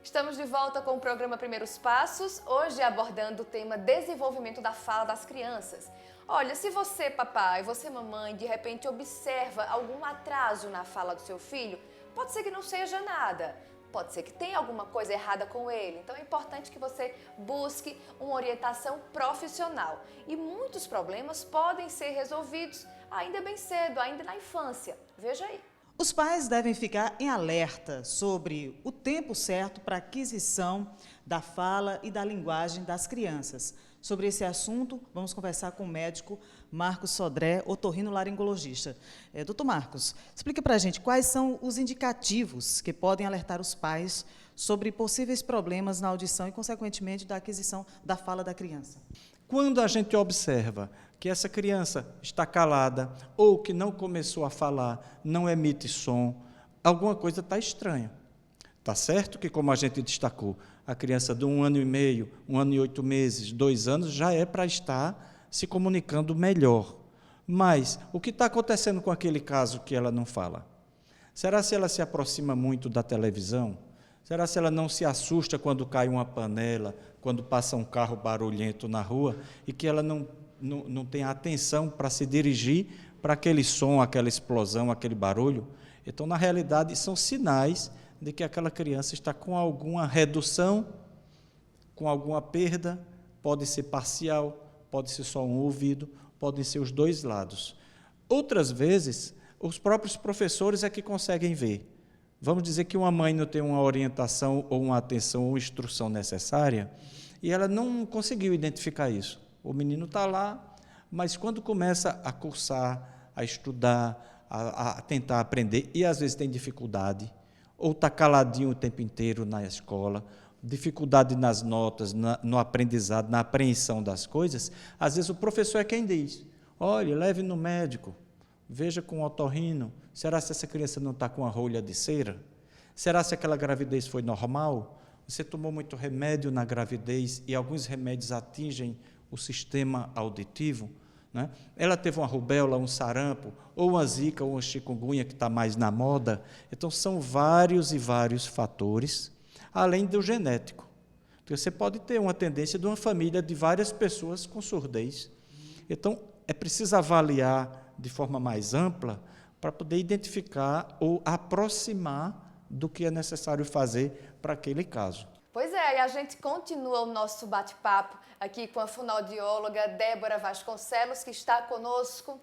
Estamos de volta com o programa Primeiros Passos, hoje abordando o tema desenvolvimento da fala das crianças. Olha, se você, papai, você, mamãe, de repente observa algum atraso na fala do seu filho, pode ser que não seja nada, pode ser que tenha alguma coisa errada com ele. Então é importante que você busque uma orientação profissional. E muitos problemas podem ser resolvidos ainda bem cedo, ainda na infância. Veja aí. Os pais devem ficar em alerta sobre o tempo certo para a aquisição da fala e da linguagem das crianças. Sobre esse assunto, vamos conversar com o médico Marcos Sodré, otorrinolaringologista. Doutor Marcos, explica para a gente quais são os indicativos que podem alertar os pais sobre possíveis problemas na audição e, consequentemente, da aquisição da fala da criança. Quando a gente observa que essa criança está calada ou que não começou a falar, não emite som, alguma coisa está estranha. Está certo que, como a gente destacou, a criança de 1 ano e meio, 1 ano e 8 meses, 2 anos, já é para estar se comunicando melhor. Mas o que está acontecendo com aquele caso que ela não fala? Será se ela se aproxima muito da televisão? Será se ela não se assusta quando cai uma panela, quando passa um carro barulhento na rua e que ela não tem atenção para se dirigir para aquele som, aquela explosão, aquele barulho? Então, na realidade, são sinais de que aquela criança está com alguma redução, com alguma perda, pode ser parcial, pode ser só um ouvido, podem ser os dois lados. Outras vezes, os próprios professores é que conseguem ver. Vamos dizer que uma mãe não tem uma orientação ou uma atenção ou instrução necessária e ela não conseguiu identificar isso. O menino está lá, mas quando começa a cursar, a estudar, a tentar aprender, e às vezes tem dificuldade, ou está caladinho o tempo inteiro na escola, dificuldade nas notas, no aprendizado, na apreensão das coisas, às vezes o professor é quem diz, olha, leve no médico, veja com o otorrino, será se essa criança não está com a rolha de cera? Será se aquela gravidez foi normal? Você tomou muito remédio na gravidez e alguns remédios atingem o sistema auditivo, né? Ela teve uma rubéola, um sarampo, ou uma zika, ou uma chikungunya, que está mais na moda. Então, são vários e vários fatores, além do genético. Então, você pode ter uma tendência de uma família de várias pessoas com surdez. Então, é preciso avaliar de forma mais ampla para poder identificar ou aproximar do que é necessário fazer para aquele caso. Pois é, e a gente continua o nosso bate-papo aqui com a fonoaudióloga Débora Vasconcelos, que está conosco.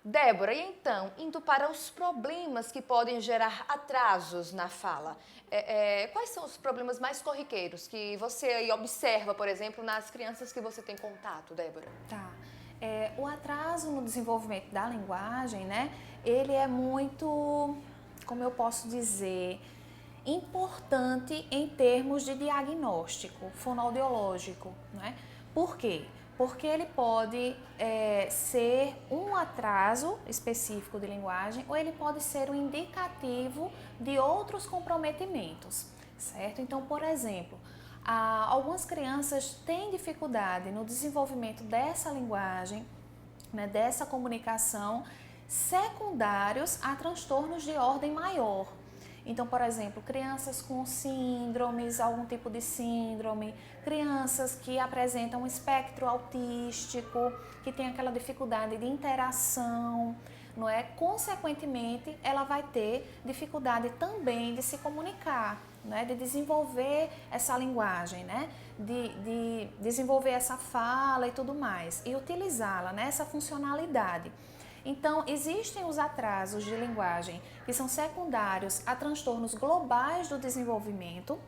Débora, e então, indo para os problemas que podem gerar atrasos na fala, quais são os problemas mais corriqueiros que você aí observa, por exemplo, nas crianças que você tem contato, Débora? Tá. O atraso no desenvolvimento da linguagem, né, ele é muito, como eu posso dizer, importante em termos de diagnóstico fonoaudiológico, né? Por quê? Porque ele pode ser um atraso específico de linguagem ou ele pode ser um indicativo de outros comprometimentos, certo? Então, por exemplo, algumas crianças têm dificuldade no desenvolvimento dessa linguagem, né, dessa comunicação, secundários a transtornos de ordem maior. Então, por exemplo, crianças com síndromes, algum tipo de síndrome, crianças que apresentam um espectro autístico, que tem aquela dificuldade de interação, não é? Consequentemente, ela vai ter dificuldade também de se comunicar, né? De desenvolver essa linguagem, né? De desenvolver essa fala e tudo mais, e utilizá-la, né? Essa funcionalidade. Então, existem os atrasos de linguagem que são secundários a transtornos globais do desenvolvimento,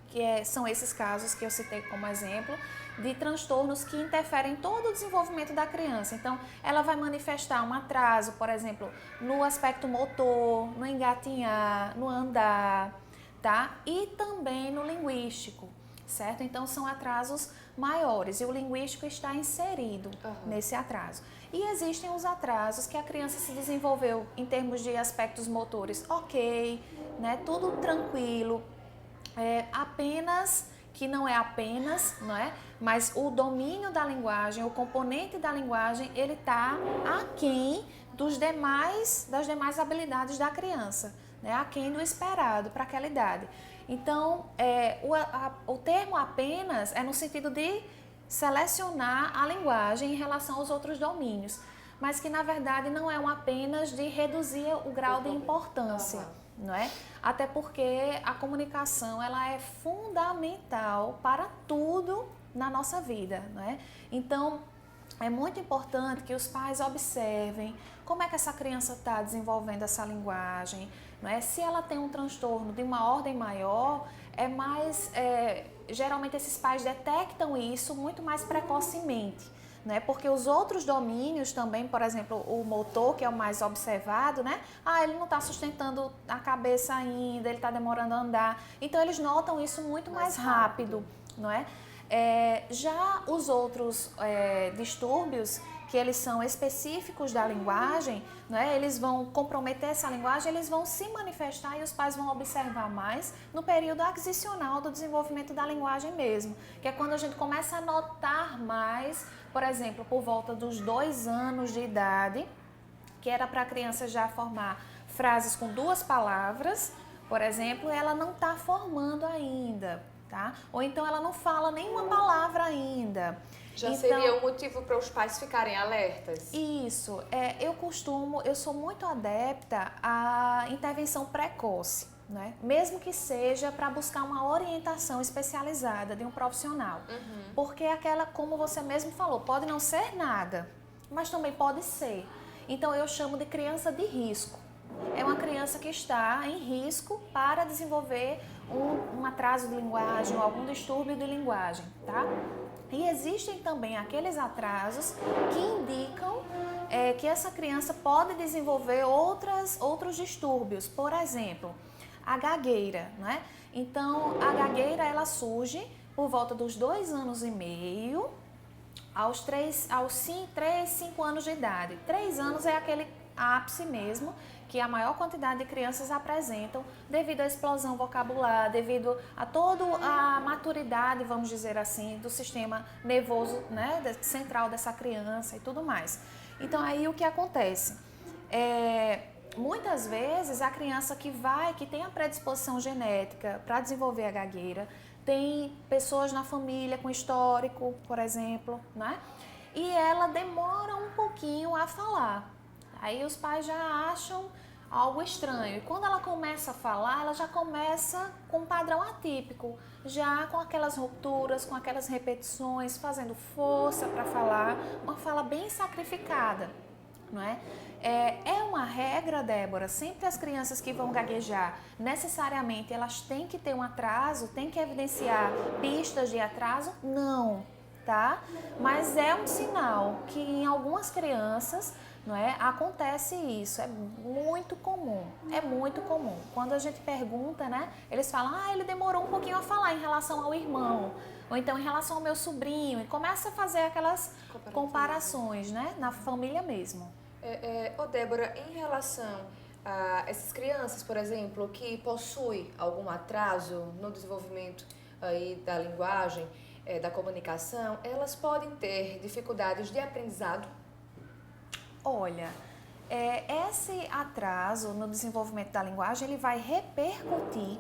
que são esses casos que eu citei como exemplo, de transtornos que interferem em todo o desenvolvimento da criança. Então, ela vai manifestar um atraso, por exemplo, no aspecto motor, no engatinhar, no andar, tá? E também no linguístico, certo? Então, são atrasos maiores e o linguístico está inserido nesse atraso. E existem os atrasos que a criança se desenvolveu em termos de aspectos motores, ok, né? Tudo tranquilo, apenas que não é apenas, não é? Mas o domínio da linguagem, o componente da linguagem, ele está aquém das demais habilidades da criança, né? Aquém do esperado para aquela idade. Então, o termo apenas é no sentido de selecionar a linguagem em relação aos outros domínios, mas que na verdade não é um apenas de reduzir o grau de importância, não é? Até porque a comunicação ela é fundamental para tudo na nossa vida, não é? Então, é muito importante que os pais observem como é que essa criança está desenvolvendo essa linguagem, não é? Se ela tem um transtorno de uma ordem maior, geralmente esses pais detectam isso muito mais precocemente, né? Porque os outros domínios também, por exemplo, o motor, que é o mais observado, né? Ele não está sustentando a cabeça ainda, ele está demorando a andar. Então, eles notam isso muito mais rápido, não é? Já os outros distúrbios, que eles são específicos da linguagem, não é? Eles vão comprometer essa linguagem, eles vão se manifestar e os pais vão observar mais no período aquisicional do desenvolvimento da linguagem mesmo, que é quando a gente começa a notar mais, por exemplo, por volta dos 2 anos de idade, que era para a criança já formar frases com 2 palavras, por exemplo, ela não está formando ainda, tá? Ou então ela não fala nenhuma palavra ainda. Já seria o motivo para os pais ficarem alertas? Isso. Eu sou muito adepta à intervenção precoce, né? Mesmo que seja para buscar uma orientação especializada de um profissional. Porque aquela, como você mesmo falou, pode não ser nada, mas também pode ser. Então eu chamo de criança de risco. É uma criança que está em risco para desenvolver um atraso de linguagem ou algum distúrbio de linguagem, tá? E existem também aqueles atrasos que indicam que essa criança pode desenvolver outros distúrbios, por exemplo, a gagueira, né? Então, a gagueira ela surge por volta dos 2 anos e meio, aos 5 anos de idade. 3 anos é aquele ápice mesmo, que a maior quantidade de crianças apresentam devido à explosão vocabular, devido a toda a maturidade, vamos dizer assim, do sistema nervoso, né, central dessa criança e tudo mais. Então, aí o que acontece? Muitas vezes a criança que tem a predisposição genética para desenvolver a gagueira, tem pessoas na família com histórico, por exemplo, né? E ela demora um pouquinho a falar. Aí os pais já acham algo estranho. E quando ela começa a falar, ela já começa com um padrão atípico, já com aquelas rupturas, com aquelas repetições, fazendo força para falar, uma fala bem sacrificada, não é? É uma regra, Débora, sempre as crianças que vão gaguejar, necessariamente elas têm que ter um atraso, têm que evidenciar pistas de atraso? Não, tá? Mas é um sinal que em algumas crianças, não é? Acontece isso, é muito comum, é muito comum. Quando a gente pergunta, né, eles falam, ele demorou um pouquinho a falar em relação ao irmão, ou então em relação ao meu sobrinho, e começa a fazer aquelas comparações, né, na família mesmo. Débora, em relação a essas crianças, por exemplo, que possuem algum atraso no desenvolvimento aí da linguagem, da comunicação, elas podem ter dificuldades de aprendizado? Olha, esse atraso no desenvolvimento da linguagem, ele vai repercutir,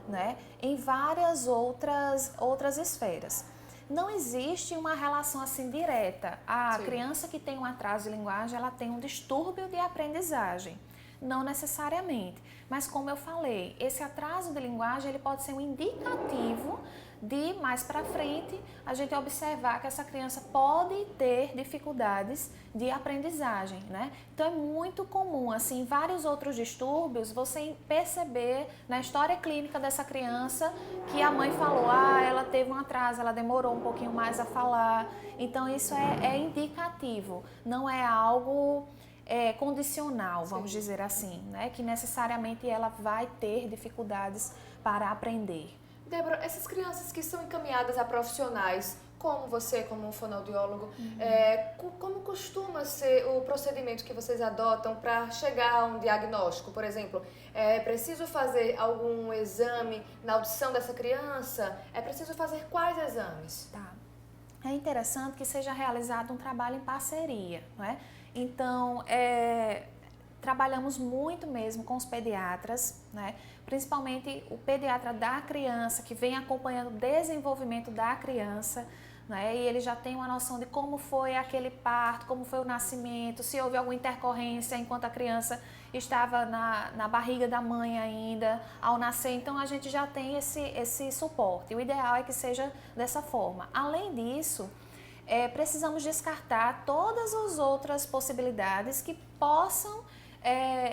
né, em várias outras esferas. Não existe uma relação assim direta. A criança que tem um atraso de linguagem, ela tem um distúrbio de aprendizagem. Não necessariamente. Mas como eu falei, esse atraso de linguagem, ele pode ser um indicativo de mais para frente a gente observar que essa criança pode ter dificuldades de aprendizagem, né? Então é muito comum, assim, vários outros distúrbios, você perceber na história clínica dessa criança que a mãe falou, ela teve um atraso, ela demorou um pouquinho mais a falar. Então isso é indicativo, não é algo condicional, vamos dizer assim, né? Que necessariamente ela vai ter dificuldades para aprender. Débora, essas crianças que são encaminhadas a profissionais, como você, como um fonoaudiólogo, como costuma ser o procedimento que vocês adotam para chegar a um diagnóstico? Por exemplo, é preciso fazer algum exame na audição dessa criança? É preciso fazer quais exames? Tá. É interessante que seja realizado um trabalho em parceria, não é? Então, trabalhamos muito mesmo com os pediatras, né? Principalmente o pediatra da criança, que vem acompanhando o desenvolvimento da criança, né? E ele já tem uma noção de como foi aquele parto, como foi o nascimento, se houve alguma intercorrência enquanto a criança estava na barriga da mãe ainda, ao nascer. Então, a gente já tem esse suporte. O ideal é que seja dessa forma. Além disso, precisamos descartar todas as outras possibilidades que possam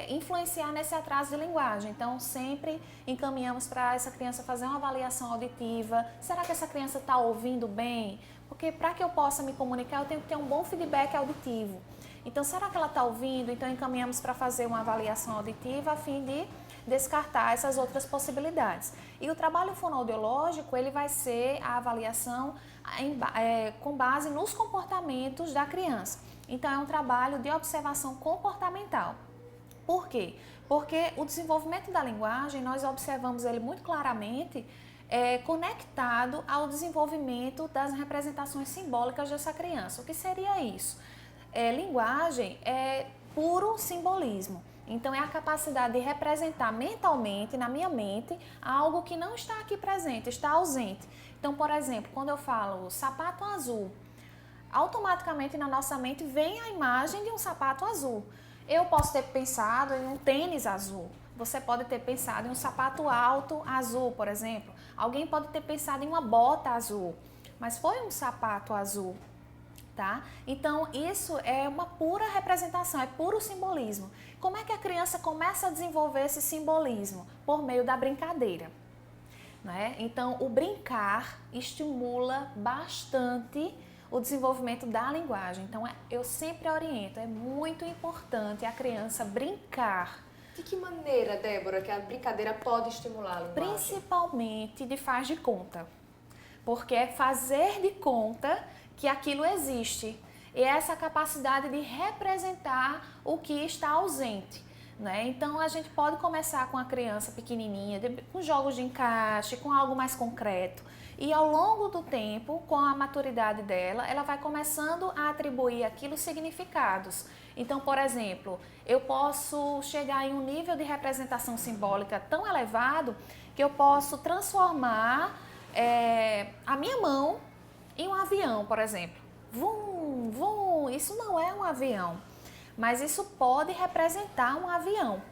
influenciar nesse atraso de linguagem. Então, sempre encaminhamos para essa criança fazer uma avaliação auditiva. Será que essa criança está ouvindo bem? Porque para que eu possa me comunicar, eu tenho que ter um bom feedback auditivo. Então, será que ela está ouvindo? Então, encaminhamos para fazer uma avaliação auditiva a fim de descartar essas outras possibilidades. E o trabalho fonoaudiológico, ele vai ser a avaliação com base nos comportamentos da criança. Então, é um trabalho de observação comportamental. Por quê? Porque o desenvolvimento da linguagem, nós observamos ele muito claramente conectado ao desenvolvimento das representações simbólicas dessa criança. O que seria isso? Linguagem é puro simbolismo. Então, é a capacidade de representar mentalmente, na minha mente, algo que não está aqui presente, está ausente. Então, por exemplo, quando eu falo sapato azul, automaticamente na nossa mente vem a imagem de um sapato azul. Eu posso ter pensado em um tênis azul. Você pode ter pensado em um sapato alto azul, por exemplo. Alguém pode ter pensado em uma bota azul, mas foi um sapato azul, tá? Então, isso é uma pura representação, é puro simbolismo. Como é que a criança começa a desenvolver esse simbolismo? Por meio da brincadeira, né? Então, o brincar estimula bastante o desenvolvimento da linguagem. Então, eu sempre oriento, é muito importante a criança brincar. De que maneira, Débora, que a brincadeira pode estimular a linguagem? Principalmente de faz de conta. Porque é fazer de conta que aquilo existe. E essa capacidade de representar o que está ausente, né? Então, a gente pode começar com a criança pequenininha, com jogos de encaixe, com algo mais concreto. E ao longo do tempo, com a maturidade dela, ela vai começando a atribuir aquilo significados. Então, por exemplo, eu posso chegar em um nível de representação simbólica tão elevado que eu posso transformar a minha mão em um avião, por exemplo. Vum, vum, isso não é um avião, mas isso pode representar um avião.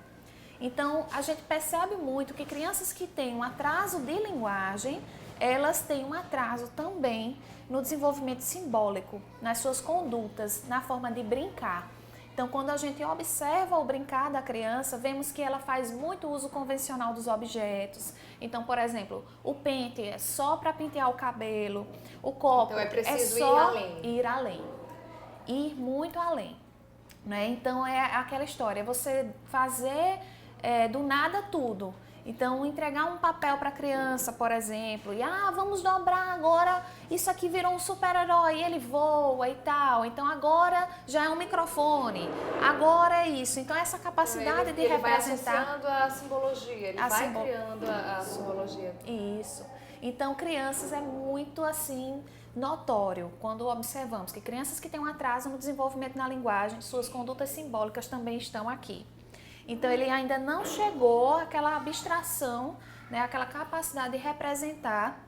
Então, a gente percebe muito que crianças que têm um atraso de linguagem, elas têm um atraso também no desenvolvimento simbólico, nas suas condutas, na forma de brincar. Então, quando a gente observa o brincar da criança, vemos que ela faz muito uso convencional dos objetos. Então, por exemplo, o pente é só para pentear o cabelo, o copo então é preciso só ir além. Ir muito além, né? Então, é aquela história, você fazer do nada tudo. Então, entregar um papel para a criança, por exemplo, e vamos dobrar agora, isso aqui virou um super-herói, ele voa e tal, então agora já é um microfone, agora é isso. Então, essa capacidade de representar... Ele vai associando a simbologia, ele vai criando a simbologia. Isso. Então, crianças é muito, assim, notório quando observamos que crianças que têm um atraso no desenvolvimento na linguagem, suas condutas simbólicas também estão aqui. Então, ele ainda não chegou àquela abstração, né, aquela capacidade de representar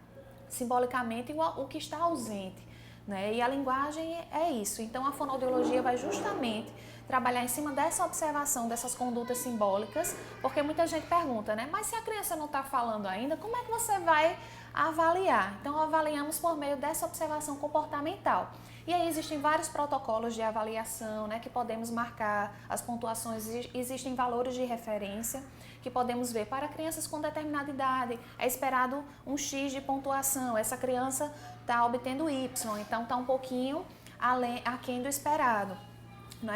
simbolicamente o que está ausente, né? E a linguagem é isso. Então, a fonoaudiologia vai justamente trabalhar em cima dessa observação, dessas condutas simbólicas, porque muita gente pergunta, né? Mas se a criança não está falando ainda, como é que você vai avaliar? Então, avaliamos por meio dessa observação comportamental. E aí existem vários protocolos de avaliação, né, que podemos marcar as pontuações, existem valores de referência que podemos ver para crianças com determinada idade. É esperado um X de pontuação, essa criança está obtendo Y, então está um pouquinho aquém do esperado.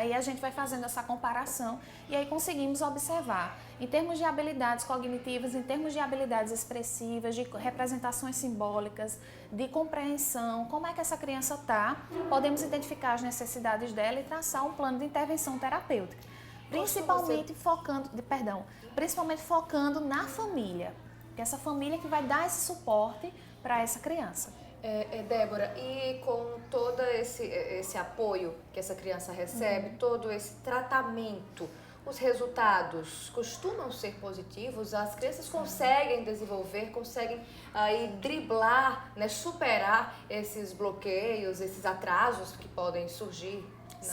E a gente vai fazendo essa comparação e aí conseguimos observar, em termos de habilidades cognitivas, em termos de habilidades expressivas, de representações simbólicas, de compreensão, como é que essa criança está, podemos identificar as necessidades dela e traçar um plano de intervenção terapêutica, principalmente focando na família, que é essa família que vai dar esse suporte para essa criança. Débora, e com todo esse apoio que essa criança recebe, todo esse tratamento, os resultados costumam ser positivos? As crianças conseguem desenvolver, conseguem aí driblar, né, superar esses bloqueios, esses atrasos que podem surgir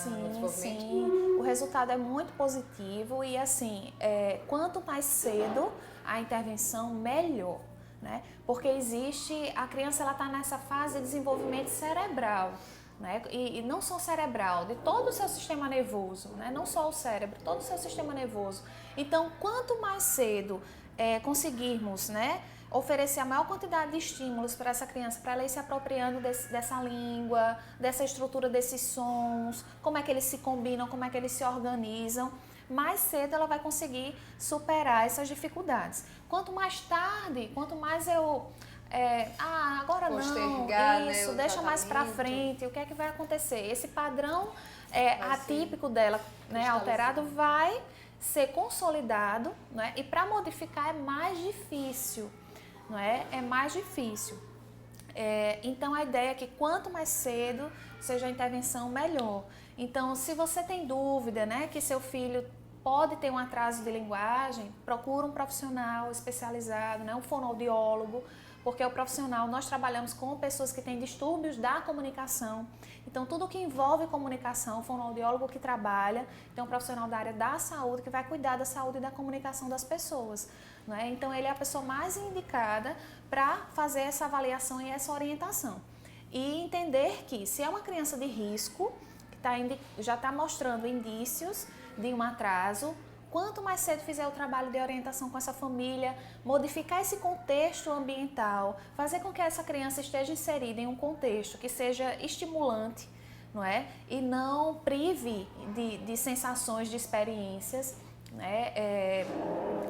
no desenvolvimento? Sim, o resultado é muito positivo e assim, quanto mais cedo a intervenção, melhor, né? Porque a criança ela está nessa fase de desenvolvimento cerebral, né? E não só cerebral, de todo o seu sistema nervoso, né? Não só o cérebro, todo o seu sistema nervoso. Então, quanto mais cedo conseguirmos, né, oferecer a maior quantidade de estímulos para essa criança, para ela ir se apropriando dessa língua, dessa estrutura desses sons, como é que eles se combinam, como é que eles se organizam, mais cedo ela vai conseguir superar essas dificuldades. Quanto mais tarde, quanto mais eu... agora postergar, não, isso, né, deixa mais para tratamento. frente, o que é que vai acontecer? Esse padrão atípico dela, né, estabelecido. alterado, vai ser consolidado, né, e para modificar é mais difícil. Não é? É mais difícil. Então, a ideia é que quanto mais cedo seja a intervenção, melhor. Então, se você tem dúvida, né, que seu filho pode ter um atraso de linguagem, procura um profissional especializado, né, um fonoaudiólogo, porque o profissional, nós trabalhamos com pessoas que têm distúrbios da comunicação. Então, tudo que envolve comunicação, o fonoaudiólogo que trabalha, tem um profissional da área da saúde que vai cuidar da saúde e da comunicação das pessoas. Né? Então, ele é a pessoa mais indicada para fazer essa avaliação e essa orientação. E entender que se é uma criança de risco, que já está mostrando indícios de um atraso, quanto mais cedo fizer o trabalho de orientação com essa família, modificar esse contexto ambiental, fazer com que essa criança esteja inserida em um contexto que seja estimulante, não é? E não prive de sensações, de experiências. Né?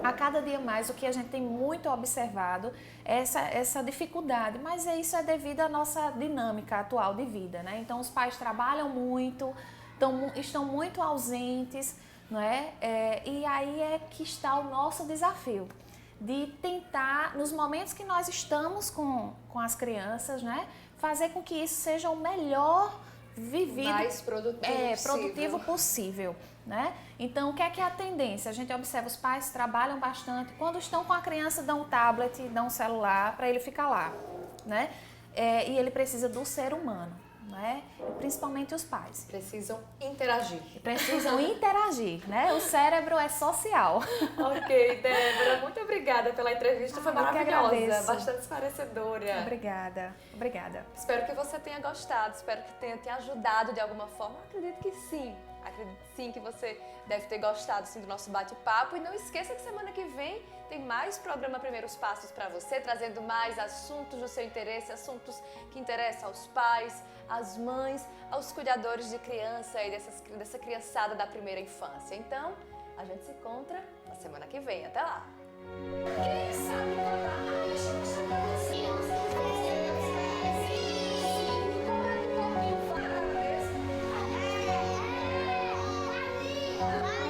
A cada dia mais o que a gente tem muito observado é essa dificuldade, mas isso é devido à nossa dinâmica atual de vida, né? Então os pais trabalham muito, estão muito ausentes, não é? E aí é que está o nosso desafio de tentar, nos momentos que nós estamos com as crianças, né, fazer com que isso seja o melhor vivido, mais produtivo possível. Né? Então, o que é a tendência? A gente observa os pais trabalham bastante, quando estão com a criança dão um tablet, dão um celular para ele ficar lá, né? E ele precisa do ser humano, né? E principalmente os pais. Precisam interagir. Precisam interagir, né? O cérebro é social. Ok, Débora, muito obrigada pela entrevista, foi maravilhosa, bastante esclarecedora. Obrigada, obrigada. Espero que você tenha gostado, espero que tenha te ajudado de alguma forma, acredito que sim. Acredito sim que você deve ter gostado sim, do nosso bate-papo. E não esqueça que semana que vem tem mais programa Primeiros Passos para você, trazendo mais assuntos do seu interesse, assuntos que interessam aos pais, às mães, aos cuidadores de criança e dessa criançada da primeira infância. Então, a gente se encontra na semana que vem. Até lá! Bye.